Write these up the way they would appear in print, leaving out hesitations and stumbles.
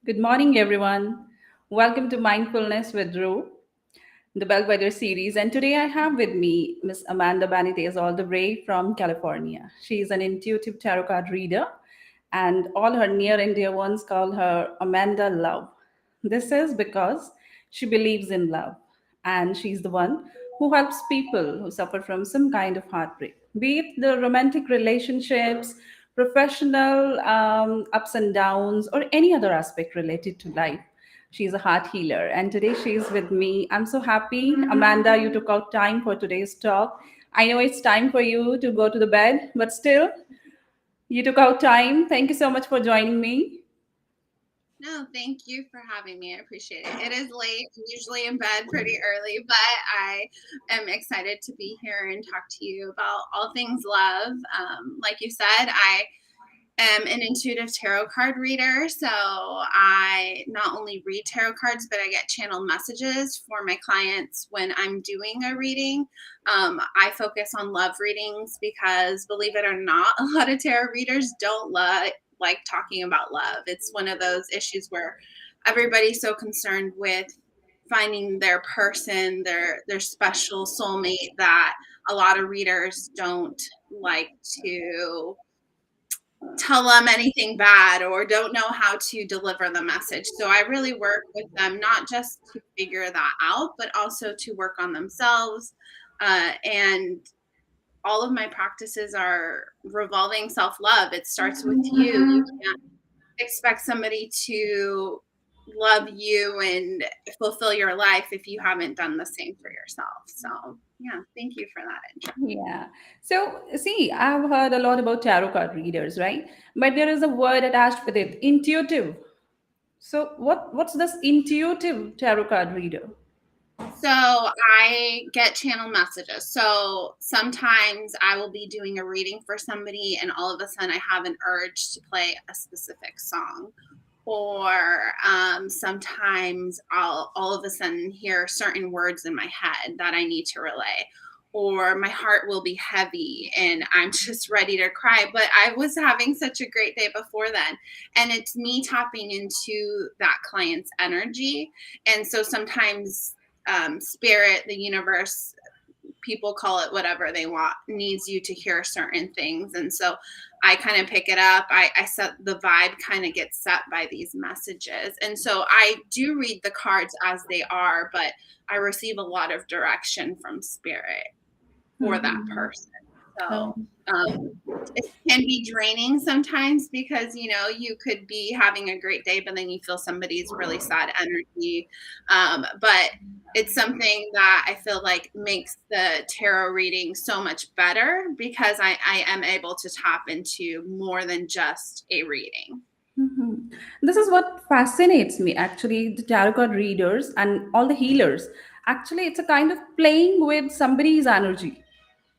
Good morning, everyone. Welcome to Mindfulness with ROOP, the Bellwether series. And today I have with me Miss Amanda Benitez, all the way from California. She is an intuitive tarot card reader, and all her near and dear ones call her Amanda Love. This is because she believes in love, and she's the one who helps people who suffer from some kind of heartbreak, be it the romantic relationships, professional ups and downs, or any other aspect related to life. She's a heart healer, and today she's with me. I'm so happy, Amanda, you took out time for today's talk. I know it's time for you to go to the bed, but still, you took out time. Thank you so much for joining me. No, thank you for having me. I appreciate it. It is late. I'm usually in bed pretty early, but I am excited to be here and talk to you about all things love. Like you said, I am an intuitive tarot card reader. So I not only read tarot cards, but I get channeled messages for my clients when I'm doing a reading. I focus on love readings because, believe it or not, a lot of tarot readers don't like talking about love. It's one of those issues where everybody's so concerned with finding their person, their special soulmate, that a lot of readers don't like to tell them anything bad or don't know how to deliver the message. So I really work with them not just to figure that out, but also to work on themselves. And all of my practices are revolving self love. It starts with you. You can't expect somebody to love you and fulfill your life if you haven't done the same for yourself. So, yeah, thank you for that intro. Yeah. So, see, I've heard a lot about tarot card readers, right? But there is a word attached with it, intuitive. So, what's this intuitive tarot card reader? So I get channel messages. So sometimes I will be doing a reading for somebody, and all of a sudden I have an urge to play a specific song. Or sometimes I'll all of a sudden hear certain words in my head that I need to relay. Or my heart will be heavy and I'm just ready to cry. But I was having such a great day before then. And it's me tapping into that client's energy. And so sometimes spirit, the universe, people call it whatever they want, needs you to hear certain things. And so I kind of pick it up. I set the vibe, kind of gets set by these messages. And so I do read the cards as they are, but I receive a lot of direction from spirit for that Mhm. person. So Oh. it can be draining sometimes because you could be having a great day, but then you feel somebody's really sad energy. But it's something that I feel like makes the tarot reading so much better because I am able to tap into more than just a reading. Mhm. This is what fascinates me actually, the tarot card readers and all the healers. Actually, it's a kind of playing with somebody's energy.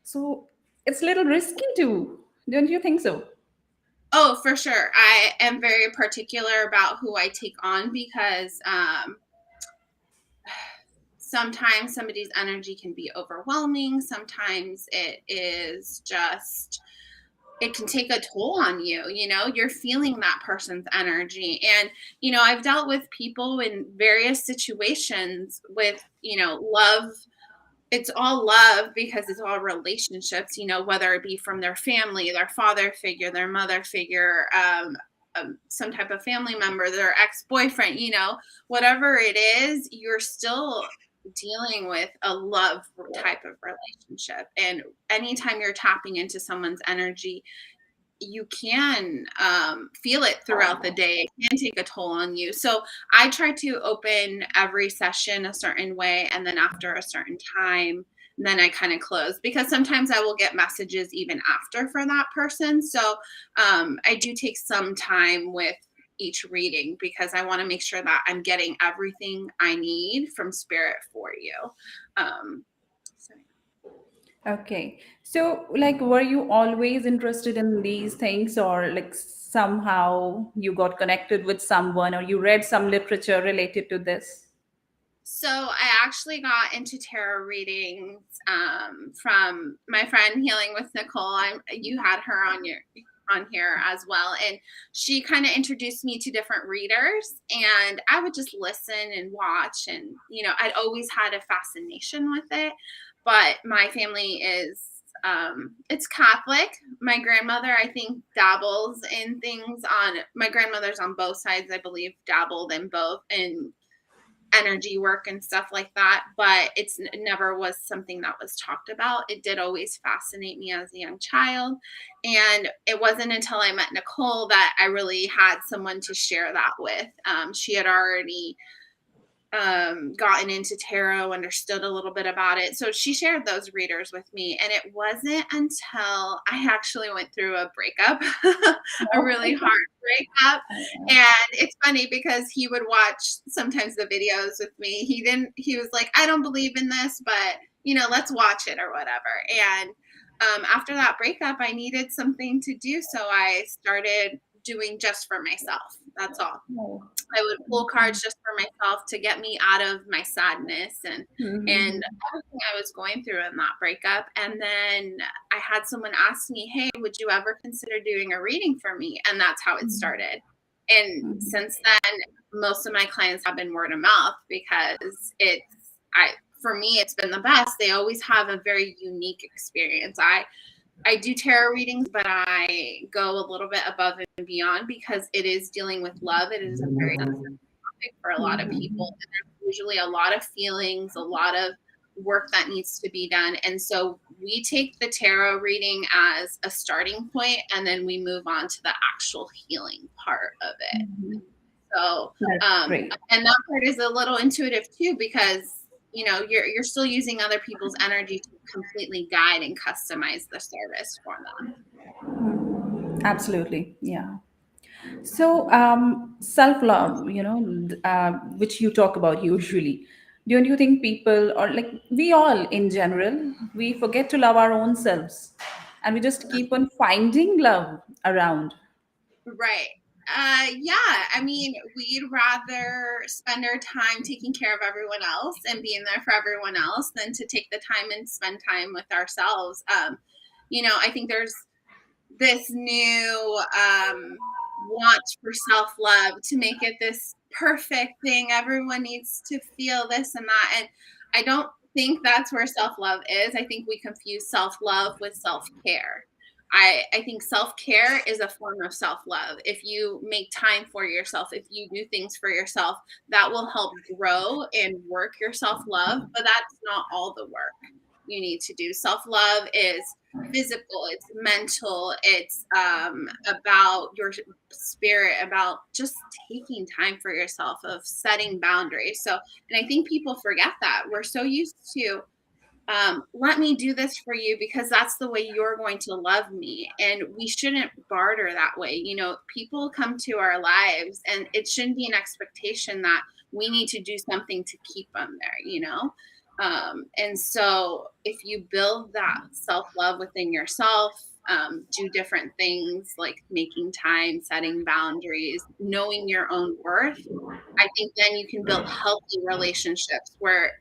So it's a little risky too. Don't you think so? Oh, for sure. I am very particular about who I take on because sometimes somebody's energy can be overwhelming. Sometimes it can take a toll on you. You're feeling that person's energy. And I've dealt with people in various situations with love. It's all love because it's all relationships, whether it be from their family, their father figure, their mother figure, some type of family member, their ex-boyfriend, whatever it is, you're still dealing with a love type of relationship. And anytime you're tapping into someone's energy, you can feel it throughout the day. It can take a toll on you. So I try to open every session a certain way, and then after a certain time, then I kind of close because sometimes I will get messages even after for that person. So I do take some time with each reading because I want to make sure that I'm getting everything I need from spirit for you. So Okay. So, like, were you always interested in these things, or like somehow you got connected with someone, or you read some literature related to this? So I actually got into tarot readings from my friend Healing with Nicole. You had her on on here as well. And she kind of introduced me to different readers, and I would just listen and watch. And, I'd always had a fascination with it. But my family is, it's Catholic. My grandmother, I think, dabbles in things my grandmother's on both sides, I believe, dabbled in both, in energy work and stuff like that, but it never was something that was talked about. It did always fascinate me as a young child, and it wasn't until I met Nicole that I really had someone to share that with. She had already gotten into tarot, understood a little bit about it, so she shared those readers with me. And it wasn't until I actually went through a breakup, a really hard breakup. And it's funny because he would watch sometimes the videos with me. He was like, I don't believe in this, but let's watch it or whatever. And after that breakup, I needed something to do, so I started doing just for myself. That's all. Oh. I would pull cards just for myself to get me out of my sadness and everything I was going through in that breakup. And then I had someone ask me, hey, would you ever consider doing a reading for me? And that's how it started. And since then, most of my clients have been word of mouth, because for me, it's been the best. They always have a very unique experience. I do tarot readings, but I go a little bit above and beyond, because it is dealing with love. It is a very sensitive topic for a lot of people. And there's usually a lot of feelings, a lot of work that needs to be done. And so we take the tarot reading as a starting point, and then we move on to the actual healing part of it. So, and that part is a little intuitive too, because you're still using other people's energy to completely guide and customize the service for them. Absolutely. Yeah. So, self love, which you talk about usually. Don't you think people, or like we all in general, we forget to love our own selves, and we just keep on finding love around? Right. Yeah. I mean, we'd rather spend our time taking care of everyone else and being there for everyone else than to take the time and spend time with ourselves. I think there's this new want for self-love to make it this perfect thing. Everyone needs to feel this and that. And I don't think that's where self-love is. I think we confuse self-love with self-care. I think self-care is a form of self-love. If you make time for yourself, if you do things for yourself, that will help grow and work your self-love. But that's not all the work you need to do. Self-love is physical, it's mental, it's about your spirit, about just taking time for yourself, of setting boundaries. So, and I think people forget that. We're so used to let me do this for you because that's the way you're going to love me. And we shouldn't barter that way. People come to our lives, and it shouldn't be an expectation that we need to do something to keep them there. And so if you build that self-love within yourself, do different things like making time, setting boundaries, knowing your own worth, I think then you can build healthy relationships where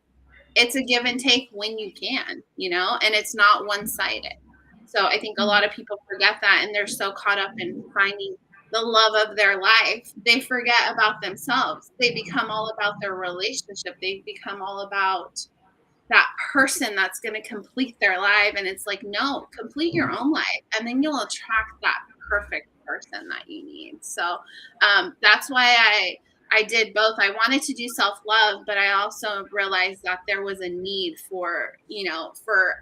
it's a give and take when you can, and it's not one-sided. So I think a lot of people forget that, and they're so caught up in finding the love of their life, they forget about themselves. They become all about their relationship. They become all about that person that's going to complete their life. And it's like, no, complete your own life, and then you'll attract that perfect person that you need. So that's why I did both. I wanted to do self-love, but I also realized that there was a need for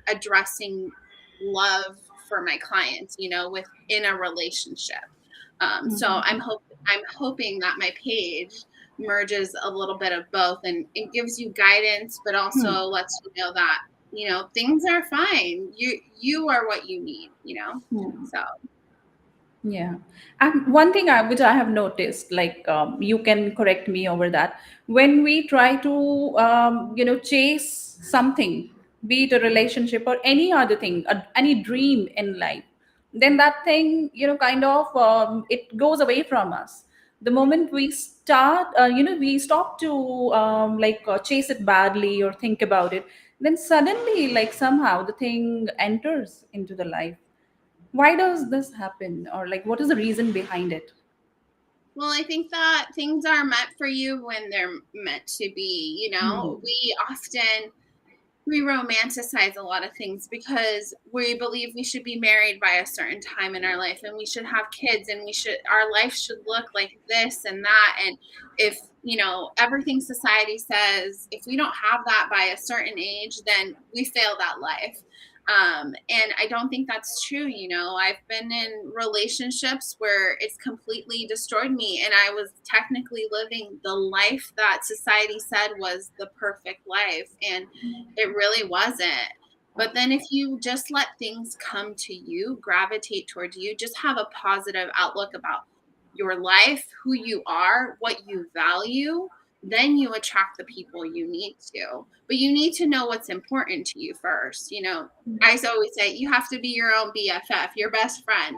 addressing love for my clients, within a relationship. So I'm hoping that my page merges a little bit of both, and it gives you guidance, but also lets you know that, things are fine. You are what you need, so. Yeah. And one thing which I have noticed, like you can correct me over that, when we try to, chase something, be it a relationship or any other thing, any dream in life, then that thing, kind of, it goes away from us. The moment we start, we stop to chase it badly or think about it, then suddenly, like somehow the thing enters into the life. Why does this happen, or like what is the reason behind it? Well, I think that things are meant for you when they're meant to be. Hmm. We often we romanticize a lot of things because we believe we should be married by a certain time in our life, and we should have kids, and our life should look like this and that. And if everything society says, if we don't have that by a certain age, then we fail that life. And I don't think that's true. I've been in relationships where it's completely destroyed me, and I was technically living the life that society said was the perfect life, and it really wasn't. But then if you just let things come to you, gravitate towards you, just have a positive outlook about your life, who you are, what you value, then you attract the people you need to. But you need to know what's important to you first. I always say you have to be your own BFF, your best friend.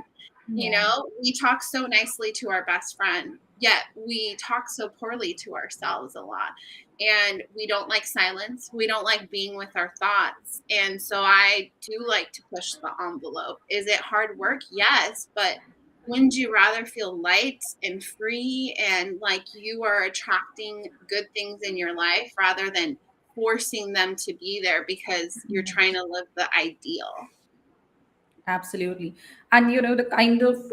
Yeah. We talk so nicely to our best friend, yet we talk so poorly to ourselves a lot. And we don't like silence. We don't like being with our thoughts. And so I do like to push the envelope. Is it hard work? Yes. But wouldn't you rather feel light and free and like you are attracting good things in your life rather than forcing them to be there because you're trying to live the ideal? Absolutely. And the kind of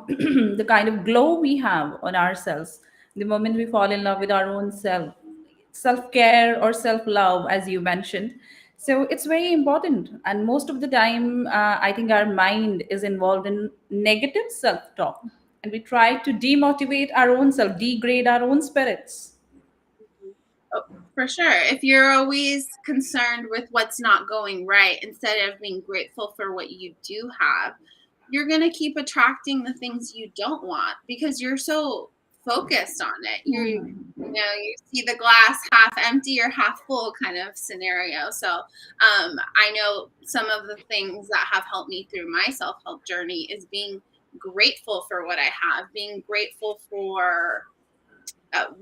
the kind of glow we have on ourselves the moment we fall in love with our own self care or self-love, as you mentioned. So it's very important. And most of the time, I think our mind is involved in negative self-talk, and we try to demotivate our own self, degrade our own spirits. Oh, for sure. If you're always concerned with what's not going right instead of being grateful for what you do have, you're going to keep attracting the things you don't want because you're so focused on it. You see the glass half empty or half full kind of scenario. So I know some of the things that have helped me through my self help journey is being grateful for what I have, being grateful for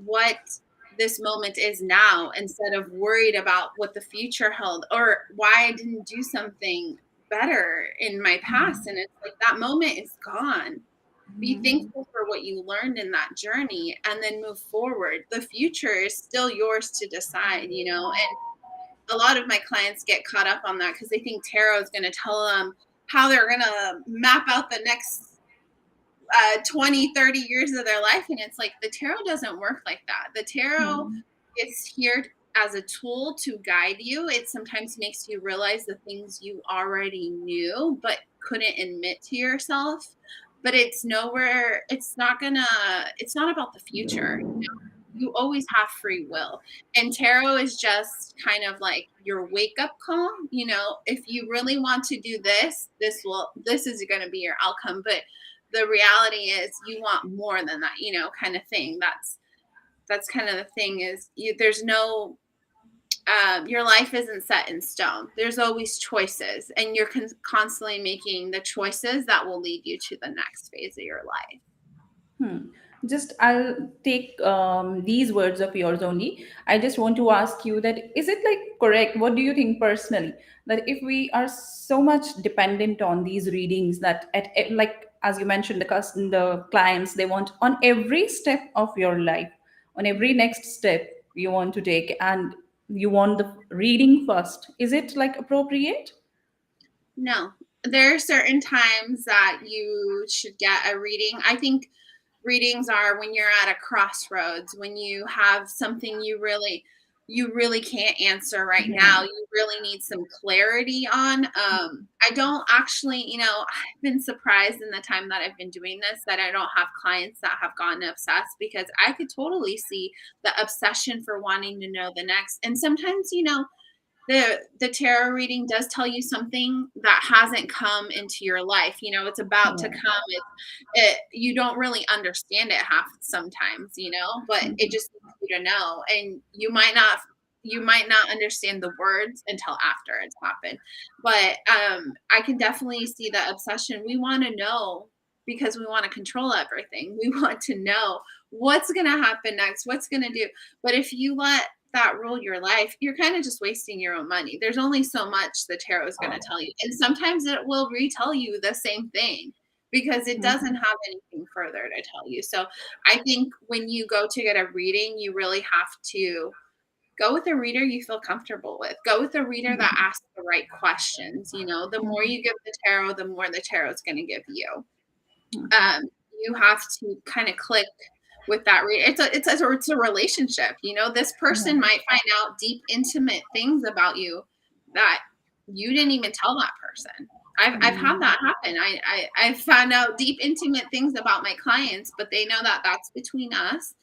what this moment is now instead of worried about what the future held or why I didn't do something better in my past. And it's like that moment is gone. Be thankful for what you learned in that journey and then move forward. The future is still yours to decide. And a lot of my clients get caught up on that because they think tarot is going to tell them how they're going to map out the next 20, 30 years of their life. And it's like the tarot doesn't work like that. The tarot is here as a tool to guide you. It sometimes makes you realize the things you already knew but couldn't admit to yourself. But it's not about the future. You always have free will. And tarot is just kind of like your wake up call. If you really want to do this is going to be your outcome. But the reality is you want more than that, kind of thing. That's kind of the thing is there's no, your life isn't set in stone. There's always choices, and you're constantly making the choices that will lead you to the next phase of your life. Hmm. Just I'll take these words of yours only. I just want to ask you that is it like correct? What do you think personally that if we are so much dependent on these readings that like as you mentioned the clients they want on every step of your life, on every next step you want to take, and you want the reading first. Is it like appropriate? No, there are certain times that you should get a reading. I think readings are when you're at a crossroads, when you have something you really can't answer right Yeah. now. You really need some clarity on. I don't actually, I've been surprised in the time that I've been doing this that I don't have clients that have gotten obsessed because I could totally see the obsession for wanting to know the next. And sometimes, the tarot reading does tell you something that hasn't come into your life. It's about to Yeah. come. You don't really understand it half sometimes, but it just needs you to know. And you might not understand the words until after it's happened. But I can definitely see the obsession. We want to know because we want to control everything. We want to know what's going to happen next, what's going to do. But if you let that rule your life, you're kind of just wasting your own money. There's only so much the tarot is going to tell you. And sometimes it will retell you the same thing because it doesn't have anything further to tell you. So I think when you go to get a reading, you really have to go with a reader you feel comfortable with. Go with a reader that asks the right questions. You know, the more you give the tarot, the more the tarot is going to give you. You have to kind of click with that reader. It's a relationship. You know, this person might find out deep, intimate things about you that you didn't even tell that person. I've had that happen. I've found out deep, intimate things about my clients, but they know that that's between us.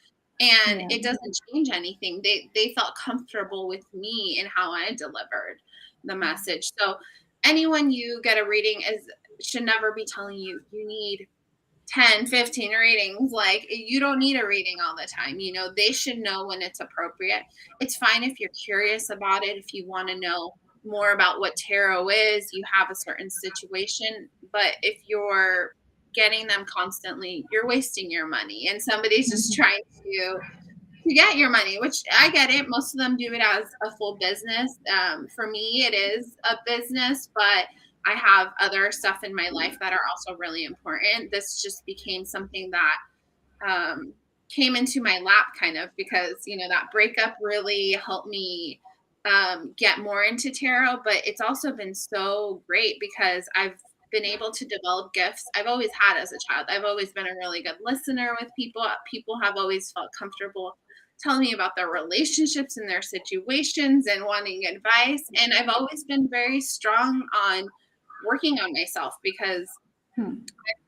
And it doesn't change anything. They felt comfortable with me and how I delivered the message. So anyone you get a reading should never be telling you need 10, 15 readings. Like, you don't need a reading all the time. You know, they should know when it's appropriate. It's fine if you're curious about it, if you want to know more about what tarot is, you have a certain situation. But if you're getting them constantly, you're wasting your money, and somebody's just trying to get your money, which I get it. Most of them do it as a full business. For me, it is a business, but I have other stuff in my life that are also really important. This just became something that came into my lap kind of because, you know, that breakup really helped me get more into tarot, but it's also been so great because I've been able to develop gifts I've always had as a child. I've always been a really good listener with people. People have always felt comfortable telling me about their relationships and their situations and wanting advice. And I've always been very strong on working on myself because I've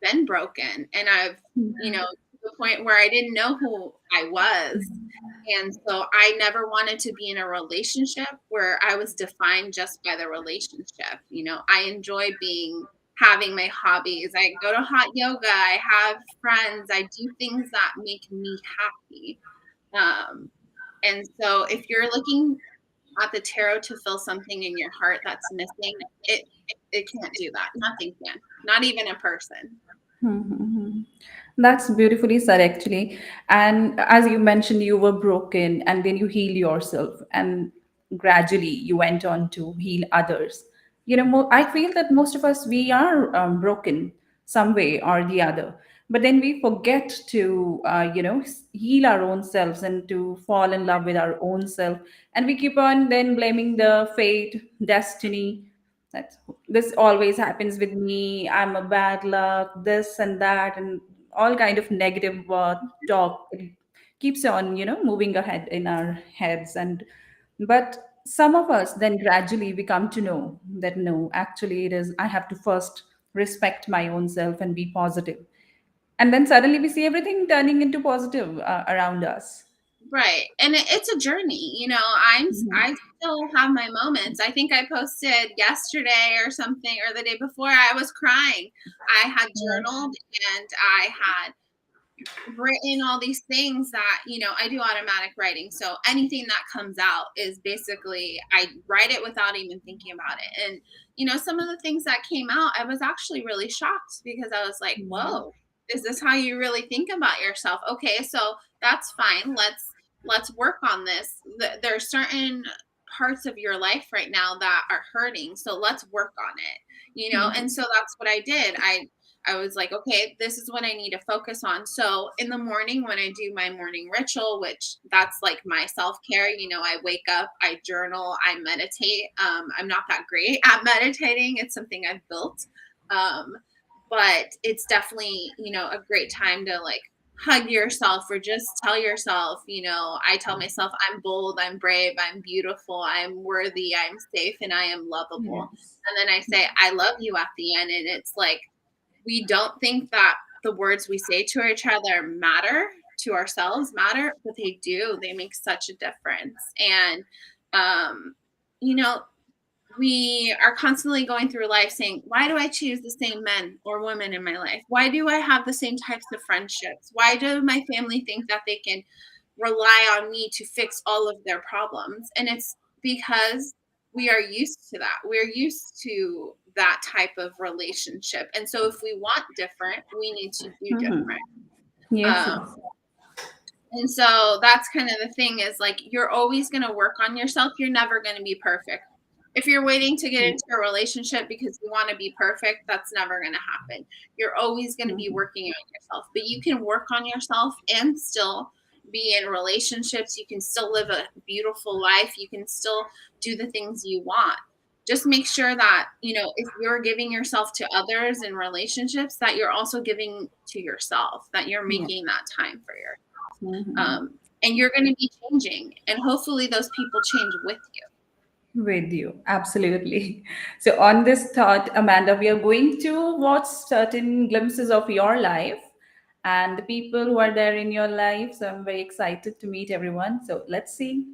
been broken and I've, you know, to the point where I didn't know who I was. And so I never wanted to be in a relationship where I was defined just by the relationship. You know, I enjoy having my hobbies. I go to hot yoga. I have friends. I do things that make me happy. And so if you're looking at the tarot to fill something in your heart that's missing, it can't do that. Nothing can. Not even a person. That's beautifully said, actually. And as you mentioned, you were broken and then you healed yourself, and gradually you went on to heal others. You know, I feel that most of us, we are broken some way or the other. But then we forget to, heal our own selves and to fall in love with our own self. And we keep on then blaming the fate, destiny, that this always happens with me, I'm a bad luck, this and that, and all kind of negative talk. It keeps on, moving ahead in our heads. And but some of us then gradually we come to know that no, actually it is, I have to first respect my own self and be positive, and then suddenly we see everything turning into positive around us. Right. And it's a journey. You know, I still have my moments. I think I posted yesterday or something or the day before, I was crying. I had journaled and I had written all these things that, you know, I do automatic writing. So anything that comes out is basically, I write it without even thinking about it. And, you know, some of the things that came out, I was actually really shocked because I was like, whoa, is this how you really think about yourself? Okay, so that's fine. Let's work on this. There are certain parts of your life right now that are hurting. So let's work on it, you know? And so that's what I did. I was like, okay, this is what I need to focus on. So in the morning when I do my morning ritual, which that's like my self-care, you know, I wake up, I journal, I meditate. I'm not that great at meditating. It's something I've built. But it's definitely, you know, a great time to like hug yourself or just tell yourself, you know, I tell myself I'm bold, I'm brave, I'm beautiful, I'm worthy, I'm safe, and I am lovable. Yes. And then I say, I love you at the end. And it's like, we don't think that the words we say to each other matter, to ourselves matter, but they do. They make such a difference. And, you know, we are constantly going through life saying, why do I choose the same men or women in my life? Why do I have the same types of friendships? Why do my family think that they can rely on me to fix all of their problems? And it's because we are used to that. We're used to that type of relationship. And so if we want different, we need to do different. Yes, Um, yes. And so that's kind of the thing is like, you're always going to work on yourself. You're never going to be perfect. If you're waiting to get into a relationship because you want to be perfect, that's never going to happen. You're always going to be working on yourself, but you can work on yourself and still be in relationships. You can still live a beautiful life. You can still do the things you want. Just make sure that, if you're giving yourself to others in relationships, that you're also giving to yourself, that you're Yeah. making that time for yourself. Mhm. And you're going to be changing, and hopefully those people change with you. With you, absolutely. So, on this thought, Amanda, we are going to watch certain glimpses of your life and the people who are there in your life. So, I'm very excited to meet everyone. So, let's see.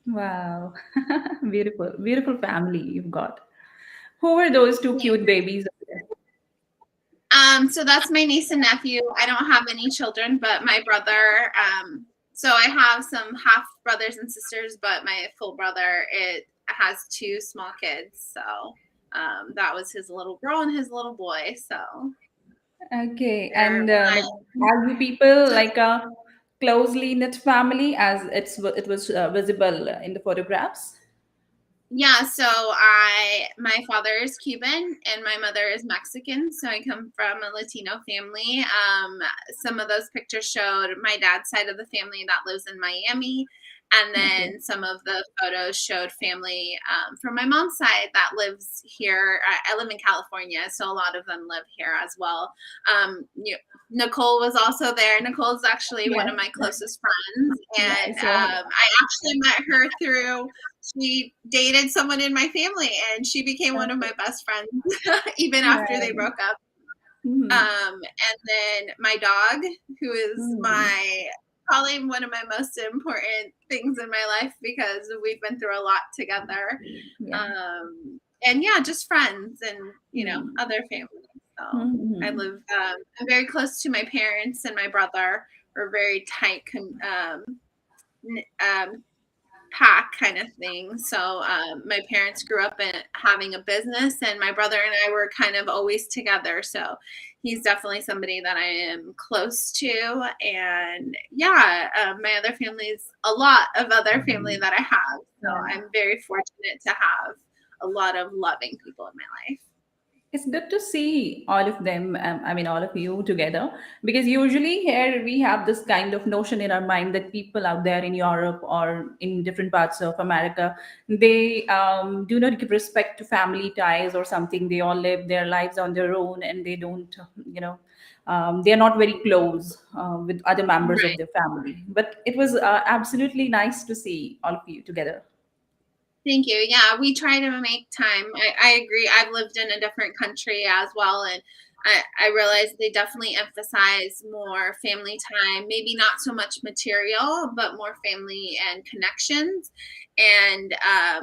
Wow. Beautiful, beautiful family you've got. Who were those two Thank cute babies over there? So that's my niece and nephew. I don't have any children, but my brother. So I have some half brothers and sisters, but my full brother it has two small kids. So that was his little girl and his little boy. So Okay. they're And like, are you people like a closely knit family as it was visible in the photographs? Yeah, so my father is Cuban and my mother is Mexican, so I come from a Latino family. Some of those pictures showed my dad's side of the family that lives in Miami, and Okay. then some of the photos showed family from my mom's side that lives here. I live in California, so a lot of them live here as well. Nicole was also there. Nicole is actually one of Yes. my closest friends, Yeah, I and saw her. I actually met her through she dated someone in my family and she became one of my best friends even after they Right. broke up. Mhm. And then my dog, who is Mhm. my probably one of my most important things in my life because we've been through a lot together. Yeah. And yeah, just friends and Mhm. other family. So I Mhm. live. I'm very close to my parents and my brother. We're very tight. Pack kind of thing. So my parents grew up in having a business, and my brother and I were kind of always together. So he's definitely somebody that I am close to. And yeah, my other family is a lot of other family that I have. So Yeah. I'm very fortunate to have a lot of loving people in my life. It's good to see all of them, I mean, all of you together, because usually here we have this kind of notion in our mind that people out there in Europe or in different parts of America, they do not give respect to family ties or something. They all live their lives on their own and they don't, they are not very close with other members of Right. their family. But it was absolutely nice to see all of you together. Thank you. Yeah, we try to make time. I agree. I've lived in a different country as well, and I realize they definitely emphasize more family time, maybe not so much material, but more family and connections. And I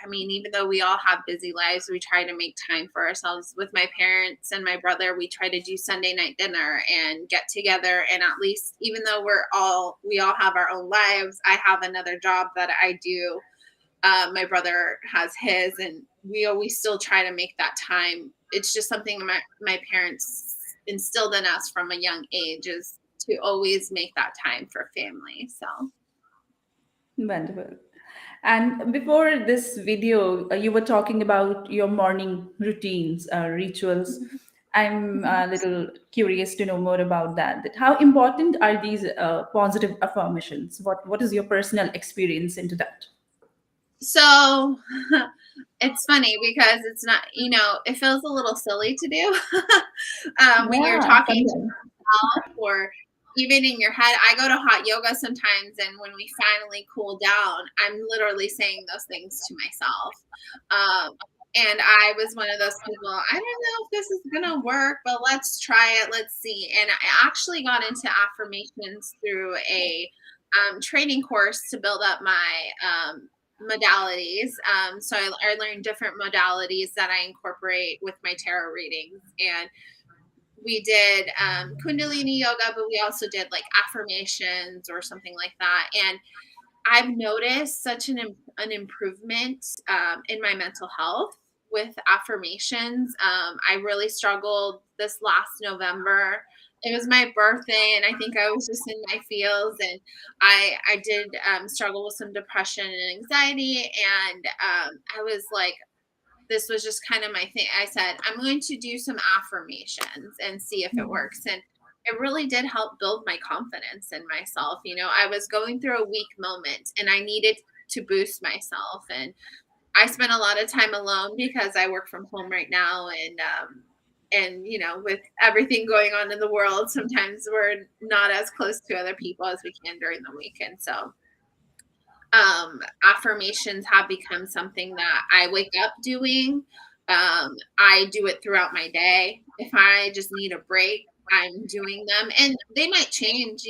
mean, even though we all have busy lives, we try to make time for ourselves. With my parents and my brother, we try to do Sunday night dinner and get together. And at least, even though we all have our own lives, I have another job that I do, my brother has his, and we always still try to make that time. It's just something my parents instilled in us from a young age is to always make that time for family. So Wonderful. And before this video, you were talking about your morning routines, rituals. I'm a little curious to know more about that. That how important are these positive affirmations? What is your personal experience into that? So it's funny because it's not, it feels a little silly to do when you're Yeah, talking to sometimes. yourself or even in your head. I go to hot yoga sometimes, and when we finally cool down, I'm literally saying those things to myself. Um, and I was one of those people, I don't know if this is going to work, but let's try it. Let's see. And I actually got into affirmations through a training course to build up my modalities. So I learned different modalities that I incorporate with my tarot readings. And we did Kundalini yoga, but we also did like affirmations or something like that. And I've noticed such an improvement in my mental health with affirmations. I really struggled this last November. It was my birthday, and I think I was just in my feels, and I did struggle with some depression and anxiety, and I was like, this was just kind of my thing. I said, I'm going to do some affirmations and see if it works. And it really did help build my confidence in myself. I was going through a weak moment and I needed to boost myself. And I spent a lot of time alone because I work from home right now. And with everything going on in the world, sometimes we're not as close to other people as we can during the week. And so affirmations have become something that I wake up doing. I do it throughout my day. If I just need a break, I'm doing them, and they might change.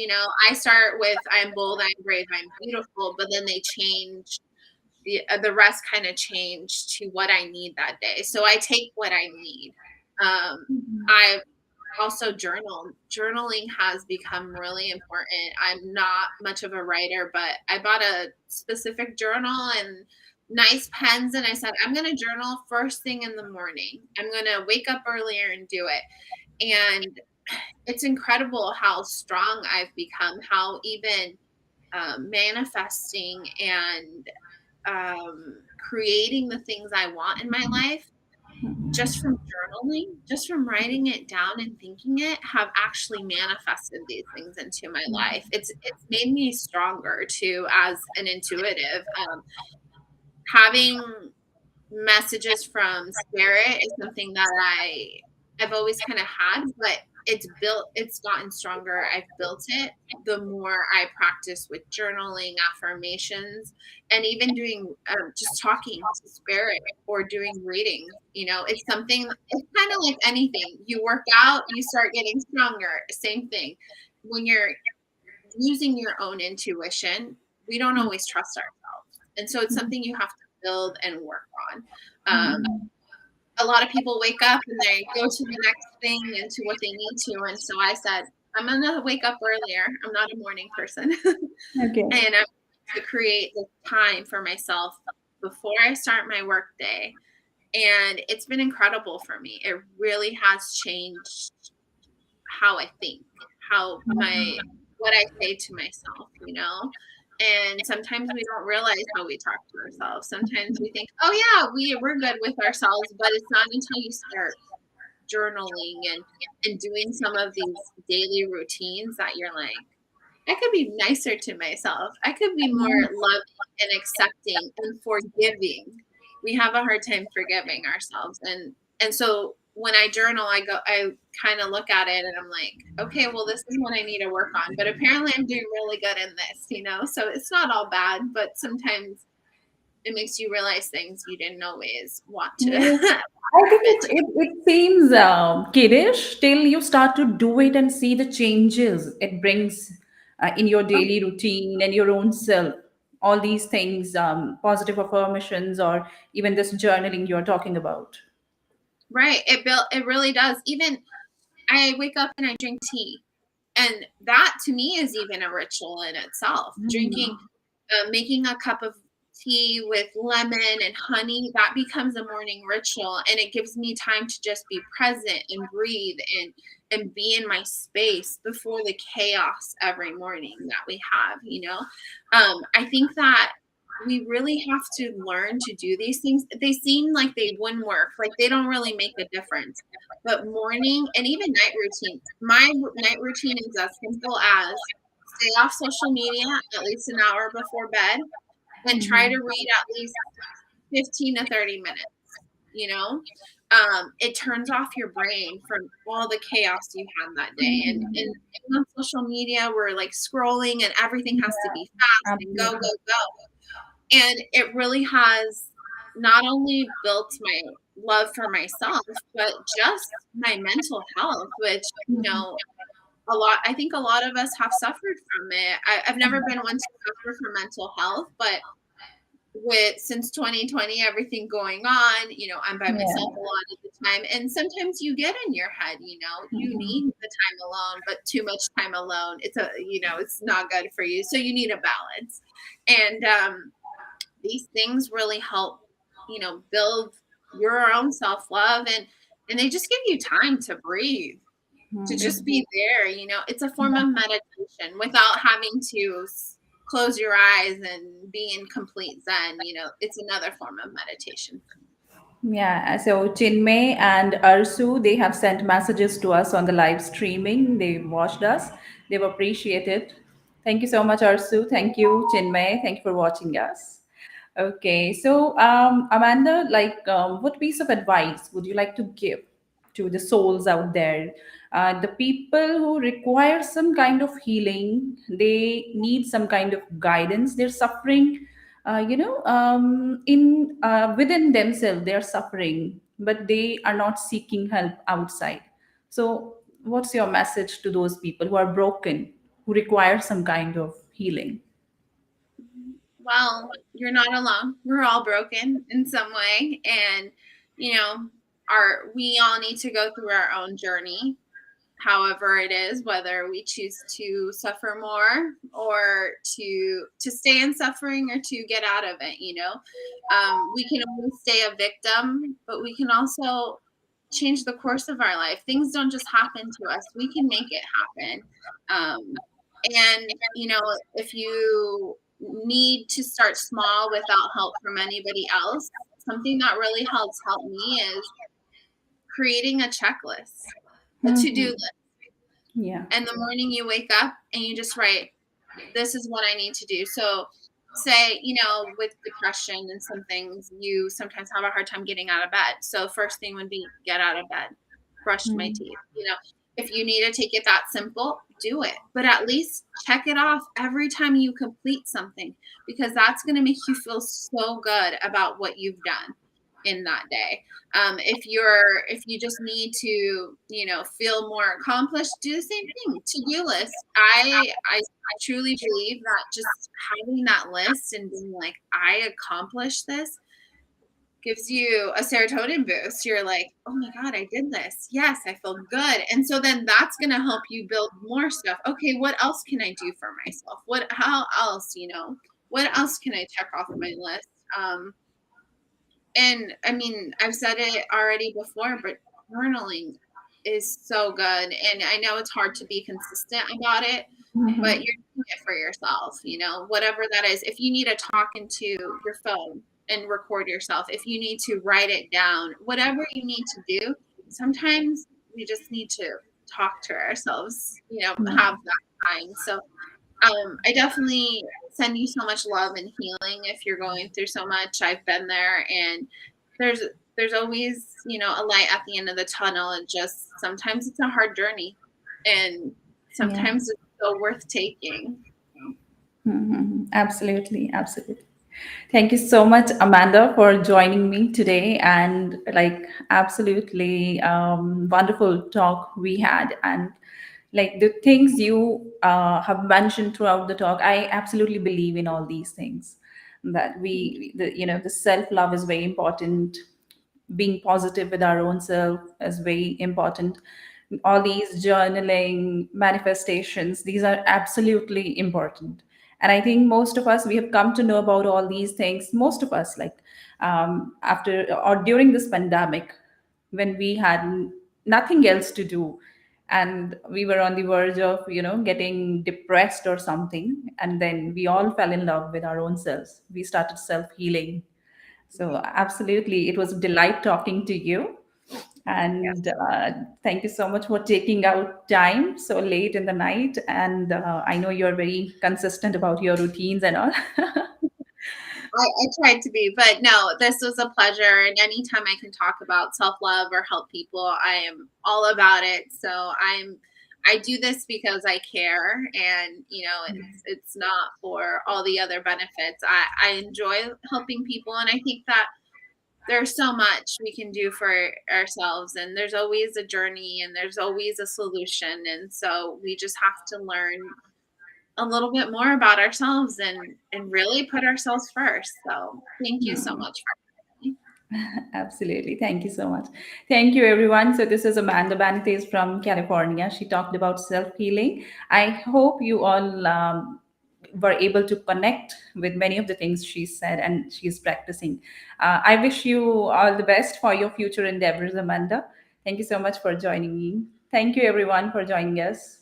I start with I'm bold, I'm brave, I'm beautiful, but then they change. The rest kind of change to what I need that day. So I take what I need. I also journal. Journaling has become really important. I'm not much of a writer, but I bought a specific journal and nice pens, and I said, I'm going to journal first thing in the morning. I'm going to wake up earlier and do it. And it's incredible how strong I've become, how even manifesting and creating the things I want in my life just from journaling, just from writing it down and thinking it, have actually manifested these things into my life. It's made me stronger too as an intuitive. Having messages from spirit is something that I've always kind of had, but it's gotten stronger. I've built it the more I practice with journaling, affirmations, and even doing just talking to spirit or doing readings. It's something, it's kind of like anything. You work out, you start getting stronger. Same thing. When you're using your own intuition, we don't always trust ourselves. And so it's something you have to build and work on. A lot of people wake up and they go to the next thing and to what they need to. And so I said, I'm going to wake up earlier. I'm not a morning person. Okay. And I'm to create this time for myself before I start my work day. And it's been incredible for me. It really has changed how I think, what I say to myself. And sometimes we don't realize how we talk to ourselves. Sometimes we think, oh yeah, we're good with ourselves, but it's not until you start journaling and doing some of these daily routines that you're like, I could be nicer to myself. I could be more loving and accepting and forgiving. We have a hard time forgiving ourselves. And so when I journal, I kind of look at it and I'm like, okay, well, this is what I need to work on. But apparently I'm doing really good in this. So it's not all bad, but sometimes it makes you realize things you didn't always want to Yes. I think admit to. it seems kiddish till you start to do it and see the changes it brings in your Oh, daily routine and your own self. All these things, positive affirmations, or even this journaling you're talking about. right. It really does. Even I wake up and I drink tea. And that to me is even a ritual in itself. Drinking, making a cup of tea with lemon and honey, that becomes a morning ritual. And it gives me time to just be present and breathe and be in my space before the chaos every morning that we have. I think that we really have to learn to do these things. They seem like they wouldn't work, like they don't really make a difference. But morning and even night routine, my night routine is as simple as stay off social media at least an hour before bed and try to read at least 15 to 30 minutes, you know? It turns off your brain from all the chaos you had that day. And on social media, we're like scrolling and everything has to be fast and go, go, Absolutely. go. And it really has not only built my love for myself, but just my mental health, which, I think a lot of us have suffered from it. I've never been one to suffer from mental health, but with since 2020, everything going on, I'm by myself a Yeah. lot of the time. And sometimes you get in your head, you need the time alone, but too much time alone, it's not good for you. So you need a balance. And these things really help, build your own self-love, and they just give you time to breathe, to just be there. It's a form of meditation without having to close your eyes and be in complete zen. It's another form of meditation. Yeah, so Chinmay and Arsu, they have sent messages to us on the live streaming. They watched us. They've appreciated. Thank you so much, Arsu. Thank you, Chinmay. Thank you for watching us. Okay, so Amanda, what piece of advice would you like to give to the souls out there? The people who require some kind of healing, they need some kind of guidance. They're suffering, in within themselves, they are suffering, but they are not seeking help outside. So, what's your message to those people who are broken, who require some kind of healing? Well, you're not alone. We're all broken in some way. And, you know, we all need to go through our own journey, however it is, whether we choose to suffer more or to stay in suffering or to get out of it. We can always stay a victim, but we can also change the course of our life. Things don't just happen to us, we can make it happen. And if you need to start small without help from anybody else, something that really helped me is creating a checklist, a to-do Mhm. list. Yeah. And the morning you wake up and you just write, this is what I need to do. So say, with depression and some things, you sometimes have a hard time getting out of bed. So first thing would be get out of bed, brush my Mm. teeth. If you need to take it that simple, do it. But at least check it off every time you complete something, because that's going to make you feel so good about what you've done in that day. If you just need to, feel more accomplished, do the same thing. To-do list. I truly believe that just having that list and being like, I accomplished this, gives you a serotonin boost. You're like, oh my God, I did this. Yes, I feel good. And so then that's going to help you build more stuff. Okay, what else can I do for myself? How else, what else can I check off my list? And I mean, I've said it already before, but journaling is so good. And I know it's hard to be consistent about it, but Mhm. you're doing it for yourself, whatever that is. If you need to talk into your phone and record yourself, if you need to write it down, whatever you need to do, sometimes we just need to talk to ourselves, have that time. So I definitely send you so much love and healing if you're going through so much. I've been there, and there's there's always, a light at the end of the tunnel. And just sometimes it's a hard journey, and Yeah. sometimes it's so worth taking. Absolutely, absolutely. Thank you so much, Amanda, for joining me today. And absolutely wonderful talk we had. And like the things you have mentioned throughout the talk, I absolutely believe in all these things. That the self love is very important. Being positive with our own self is very important. All these journaling manifestations, these are absolutely important. And I think most of us, we have come to know about all these things, most of us, after or during this pandemic, when we had nothing else to do. and we were on the verge of getting depressed or something, and then we all fell in love with our own selves. We started self healing. So absolutely, it was a delight talking to you. Yes. And thank you so much for taking out time so late in the night. And I know you're very consistent about your routines and all. I tried to be, but no, this was a pleasure. And anytime I can talk about self love or help people, I am all about it. So I do this because I care, and it's not for all the other benefits. I enjoy helping people, and I think that there's so much we can do for ourselves, and there's always a journey, and there's always a solution, and so we just have to learn a little bit more about ourselves and really put ourselves first. So thank you so much for having me. Absolutely. Thank you so much. Thank you, everyone. So, this is Amanda Benitez from California. She talked about self healing. I hope you all were able to connect with many of the things she said and she's practicing. I wish you all the best for your future endeavors, Amanda. Thank you so much for joining me. Thank you, everyone, for joining us.